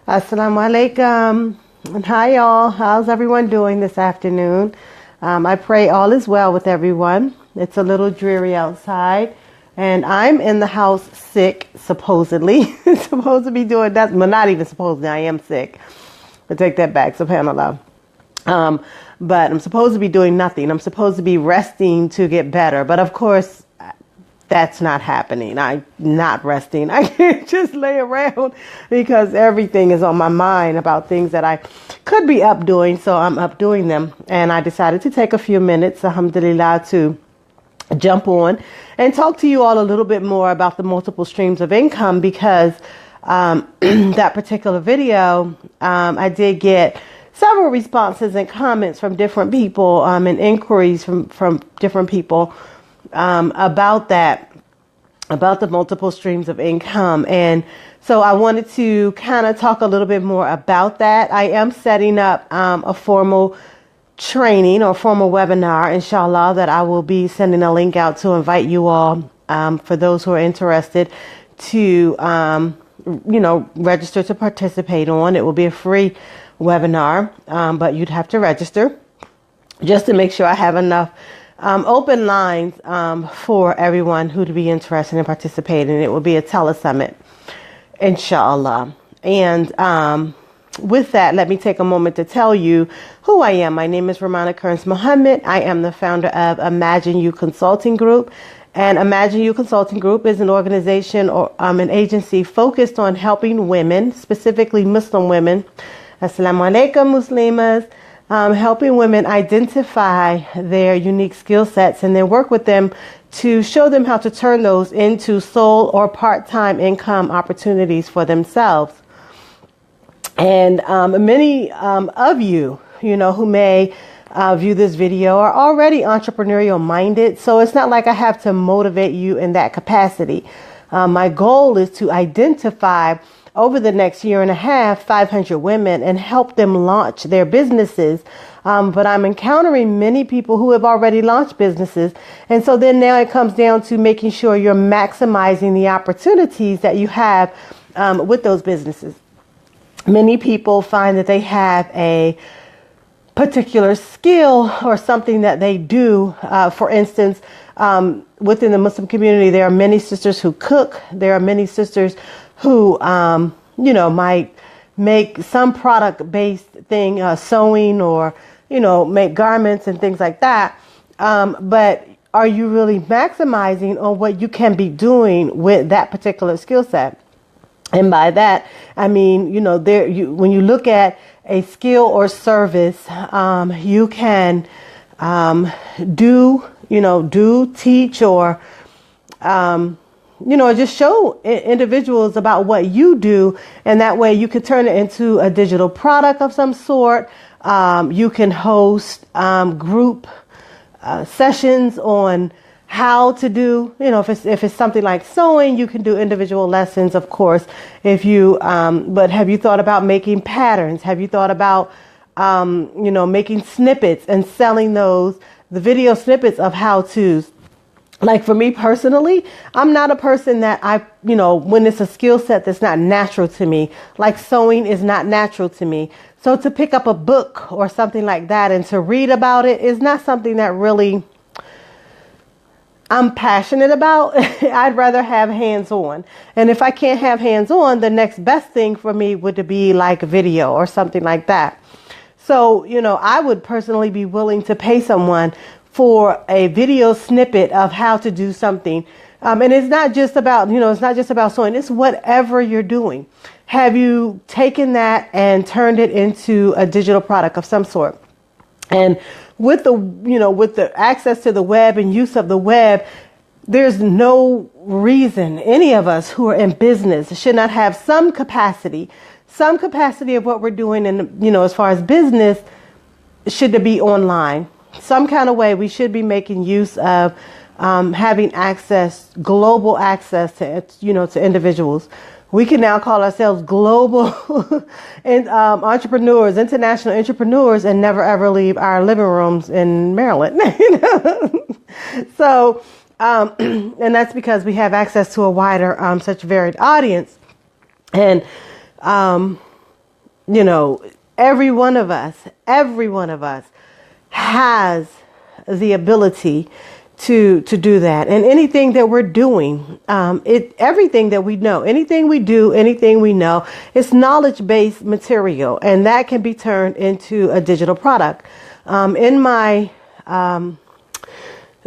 Assalamu alaikum. And hi, all. How's everyone doing this afternoon? I pray all is well with everyone. It's a little dreary outside, and I'm in the house sick, supposedly. Supposed to be doing that. Well, not even supposedly. I am sick. I take that back. SubhanAllah. But I'm supposed to be doing nothing. I'm supposed to be resting to get better. But of course, that's not happening. I'm not resting. I can't just lay around because everything is on my mind about things that I could be up doing. So I'm up doing them. And I decided to take a few minutes, alhamdulillah, to jump on and talk to you all a little bit more about the multiple streams of income because that particular video, I did get several responses and comments from different people and inquiries from different people about the multiple streams of income. And so I wanted to kind of talk a little bit more about that. I am setting up a formal training or formal webinar, inshallah, that I will be sending a link out to invite you all, for those who are interested, to register to participate on. It will be a free webinar, but you'd have to register just to make sure I have enough open lines for everyone who to be interested in participating. It will be a telesummit, inshallah. And with that, let me take a moment to tell you who I am. My name is Romana Kerns-Muhammad. I am the founder of Imagine You Consulting Group. And Imagine You Consulting Group is an organization or an agency focused on helping women, specifically Muslim women. Assalamu alaikum, Muslimas. Helping women identify their unique skill sets and then work with them to show them how to turn those into sole or part-time income opportunities for themselves. And many of you, who may view this video are already entrepreneurial minded. So it's not like I have to motivate you in that capacity. My goal is to identify over the next year and a half, 500 women and help them launch their businesses. But I'm encountering many people who have already launched businesses. And so then now it comes down to making sure you're maximizing the opportunities that you have with those businesses. Many people find that they have a particular skill or something that they do. For instance, within the Muslim community, there are many sisters who cook. There are many sisters who, might make some product-based thing, sewing or, make garments and things like that. But are you really maximizing on what you can be doing with that particular skill set? And by that, I mean, when you look at a skill or service, you can teach or just show individuals about what you do. And that way you can turn it into a digital product of some sort. You can host group sessions on how to do, if it's something like sewing, you can do individual lessons, of course. But have you thought about making patterns? Have you thought about, making snippets and selling the video snippets of how-tos? Like for me personally, I'm not a person that when it's a skill set that's not natural to me, like sewing is not natural to me. So to pick up a book or something like that and to read about it is not something that really I'm passionate about. I'd rather have hands-on. And if I can't have hands-on, the next best thing for me would be like video or something like that. So, I would personally be willing to pay someone for a video snippet of how to do something. And it's not just about, sewing. It's whatever you're doing. Have you taken that and turned it into a digital product of some sort? And with the access to the web and use of the web, there's no reason any of us who are in business should not have some capacity of what we're doing. And, as far as business, should it be online? Some kind of way we should be making use of having global access to individuals. We can now call ourselves global entrepreneurs, international entrepreneurs, and never ever leave our living rooms in Maryland. So, and that's because we have access to a wider, such varied audience. And every one of us has the ability to do that. And anything that we're doing, everything that we know, anything we do, anything we know, it's knowledge-based material, and that can be turned into a digital product.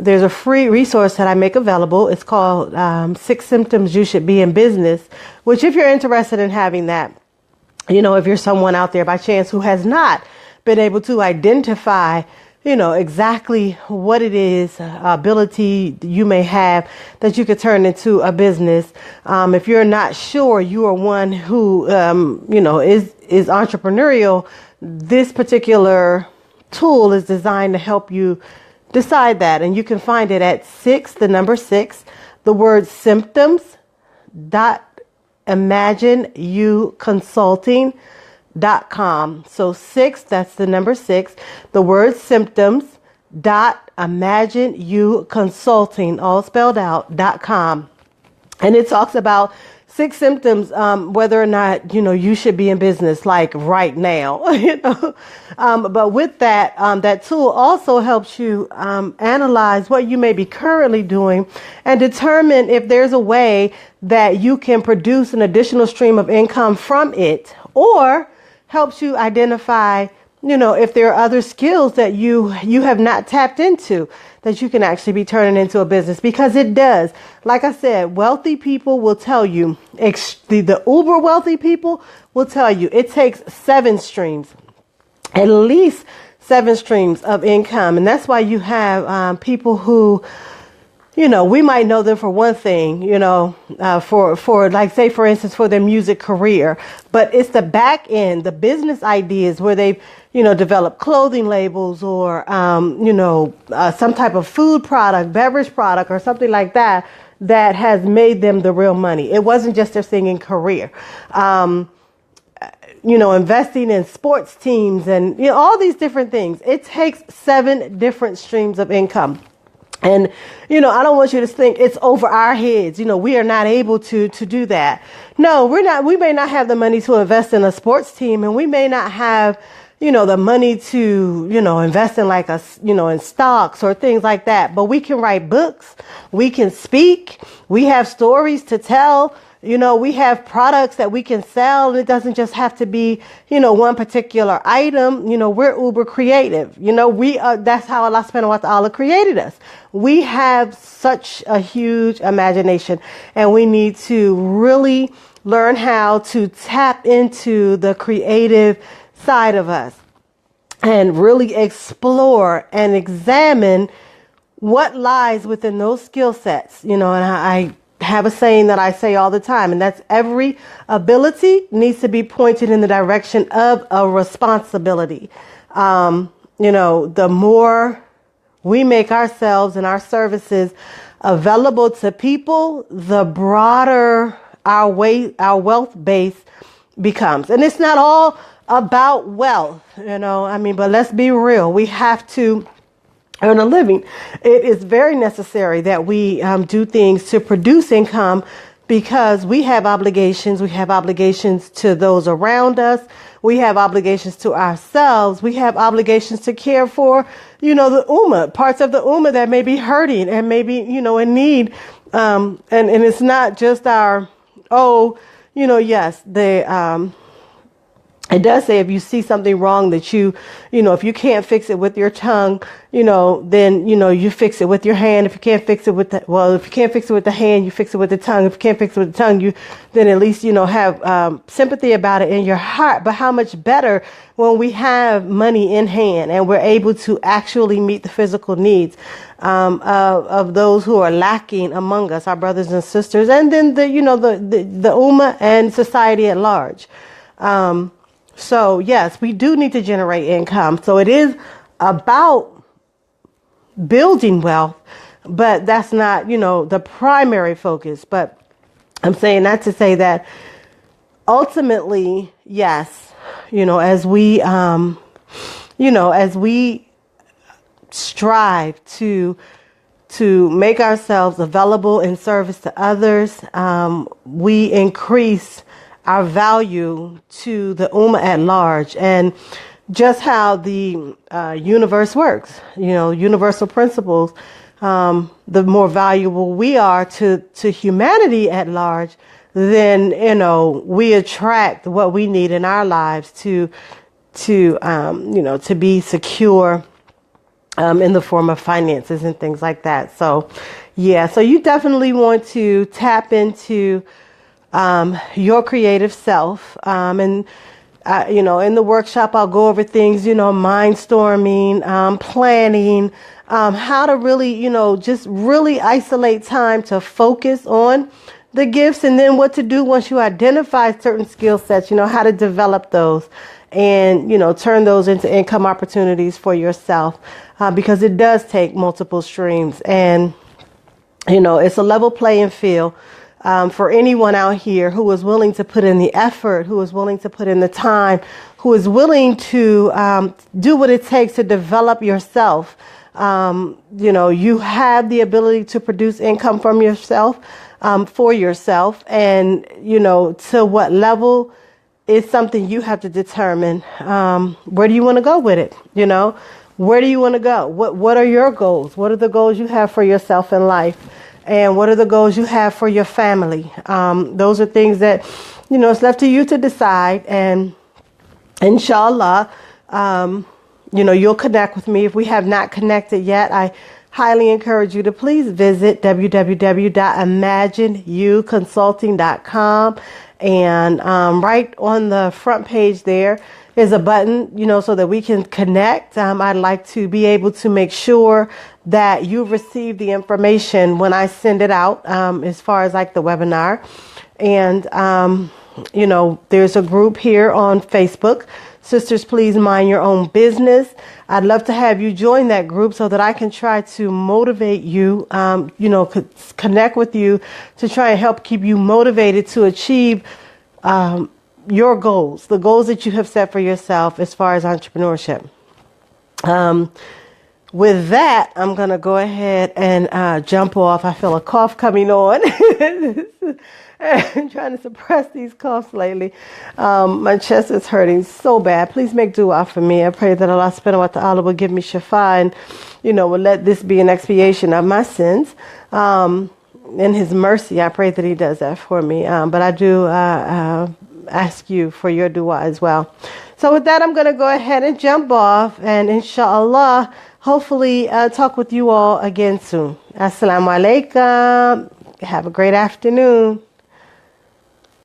There's a free resource that I make available. It's called 6 Symptoms You Should Be in Business, which if you're interested in having that, if you're someone out there by chance who has not been able to identify exactly what it is, ability you may have that you could turn into a business. If you're not sure you are one who, is entrepreneurial, this particular tool is designed to help you decide that. And you can find it at 6, the number 6, the word symptoms.imagineyouconsulting.com. So 6, that's the number 6, the word symptoms.imagineyouconsulting, all spelled out, .com. And it talks about 6 symptoms, whether or not, you should be in business, like right now, but with that, that tool also helps you, analyze what you may be currently doing and determine if there's a way that you can produce an additional stream of income from it, or helps you identify, if there are other skills that you have not tapped into that you can actually be turning into a business, because it does. Like I said, wealthy people will tell you, the uber wealthy people will tell you it takes 7 streams, at least 7 streams of income. And that's why you have people who, we might know them for one thing, for like, say, for instance, for their music career, but it's the back end, the business ideas where they've, developed clothing labels or, some type of food product, beverage product, or something like that, that has made them the real money. It wasn't just their singing career. Investing in sports teams and, all these different things. It takes 7 different streams of income. And, I don't want you to think it's over our heads. We are not able to do that. No, we're not. We may not have the money to invest in a sports team, and we may not have, the money to, invest in like in stocks or things like that. But we can write books. We can speak. We have stories to tell. We have products that we can sell. It doesn't just have to be, one particular item. We're uber creative. That's how Allah subhanahu wa ta'ala created us. We have such a huge imagination, and we need to really learn how to tap into the creative side of us and really explore and examine what lies within those skill sets. And I have a saying that I say all the time, and that's every ability needs to be pointed in the direction of a responsibility. The more we make ourselves and our services available to people, the broader our wealth base becomes. And it's not all about wealth, but let's be real. We have to earn a living. It is very necessary that we do things to produce income, because we have obligations. We have obligations to those around us. We have obligations to ourselves. We have obligations to care for, the ummah, parts of the ummah that may be hurting and maybe, in need. And it's not just our, yes, it does say if you see something wrong that if you can't fix it with your tongue, then, you fix it with your hand. If you can't fix it if you can't fix it with the hand, you fix it with the tongue. If you can't fix it with the tongue, then at least, have sympathy about it in your heart. But how much better when we have money in hand and we're able to actually meet the physical needs of those who are lacking among us, our brothers and sisters, and then the ummah and society at large. So yes, we do need to generate income. So it is about building wealth, but that's not, the primary focus. But I'm saying that to say that ultimately, yes, as we strive to make ourselves available in service to others, we increase our value to the Ummah at large, and just how the universe works. Universal principles. The more valuable we are to humanity at large, then we attract what we need in our lives to be secure in the form of finances and things like that. So so you definitely want to tap into your creative self. And in the workshop, I'll go over things, mind storming, planning, how to really, just really isolate time to focus on the gifts, and then what to do once you identify certain skill sets, how to develop those and, turn those into income opportunities for yourself, because it does take multiple streams, and, it's a level playing field. For anyone out here who is willing to put in the effort, who is willing to put in the time, who is willing to do what it takes to develop yourself. You have the ability to produce income from yourself, for yourself. And, to what level is something you have to determine. Where do you want to go with it? Where do you want to go? What are your goals? What are the goals you have for yourself in life? And what are the goals you have for your family? Those are things that, it's left to you to decide. And inshallah, you'll connect with me. If we have not connected yet, I highly encourage you to please visit www.imagineyouconsulting.com. And right on the front page there is a button, so that we can connect. I'd like to be able to make sure that you receive the information when I send it out, as far as like the webinar. And, there's a group here on Facebook, Sisters Please Mind Your Own Business. I'd love to have you join that group so that I can try to motivate you, connect with you to try and help keep you motivated to achieve your goals, the goals that you have set for yourself as far as entrepreneurship. With that, I'm going to go ahead and jump off. I feel a cough coming on. I'm trying to suppress these coughs lately. My chest is hurting so bad. Please make dua for me. I pray that Allah subhanahu wa ta'ala will give me shifa and, will let this be an expiation of my sins. In His mercy, I pray that He does that for me. But I do ask you for your dua as well. So with that, I'm going to go ahead and jump off, and inshallah, hopefully talk with you all again soon. Assalamu alaikum. Have a great afternoon.